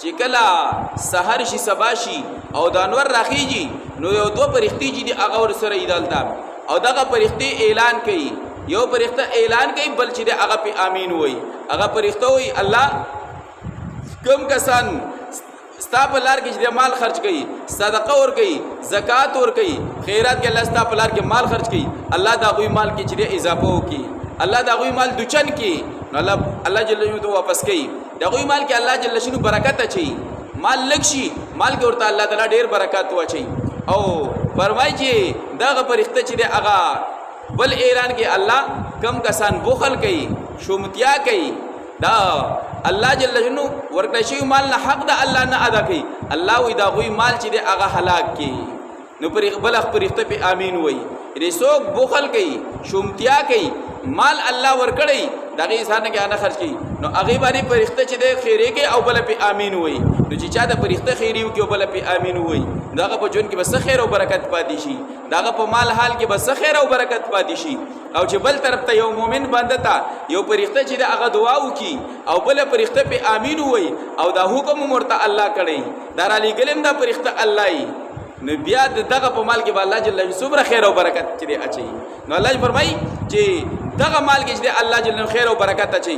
چې کله سحر شي سبا شي او د انور راخیږي نو یو دوه فرښتې چې دي هغه ور سره ایدالتا او دغه فرښتې اعلان کوي یو فرښتہ اعلان کوي بل چې هغه په امین وای هغه فرښتہ وای الله کم کسان ستا په لار کې چې مال خرج کړي صدقه ور کوي زکات ور کوي خیرات کې الله ستا په لار کې مال خرج کړي الله دا غوي مال کې چې اضافه وکي الله دا غوي مال دوچن کې نو الله جل جلاله واپس کوي دا غوي مال کې الله جل جلاله برکت اچي مال لکشي مال کې ورته الله تعالی ډیر برکات واچي او فرمایي چې دا فرښتہ چې هغه بل اعلان کې الله کم کسان بخل کوي شومتیا کوي دا الله جل جلاله ورکړی شوی مال نه حق د الله نه ادا کوي الله وی دا غوي مال چې هغه هلاک کی نو پر بل فرښتہ په امین وای رسوک بخل کوي شومتیا کوي مال الله ورکړی دغه انسان کې انا خرج کی نو هغه باندې فرښتہ چې د خیره کې او بل په امین وای نو چې چا د فرښتہ خیریو کې او بل په امین وای دغه په جون کې بس خیر او برکت پاتې شي دغه په مال حال کې بس خیر او برکت پاتې شي او چې بل طرف ته یو مؤمن بنده تا یو فرښتہ چې هغه دعا وکي او بل فرښتہ په امین وای او دا حکم مرته الله کړی در علی ګلم دا فرښتہ الله نو بیا دغه په مال کې الله جل جلاله صبر خیر او برکت چې اچي نو الله فرمایي چې دغه مال کې چې الله جل جلاله خیر او برکت اچي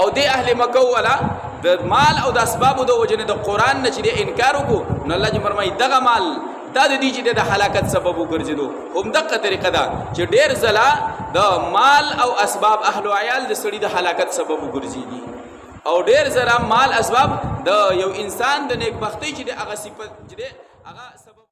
او د اهل مکه ولا د مال او د اسباب د وجنه د قران نه چې انکار وکړو نو الله جل فرمایي دغه مال دا د دې چې د هلاکت سبب وګرځیدو هم دغه طریقه ده چې ډیر زلا د مال او اسباب اهل عیال د سړي د هلاکت سبب وګرځيږي او ډیر زلا مال اسباب د یو انسان د نیکبختی چې د هغه صفت چې هغه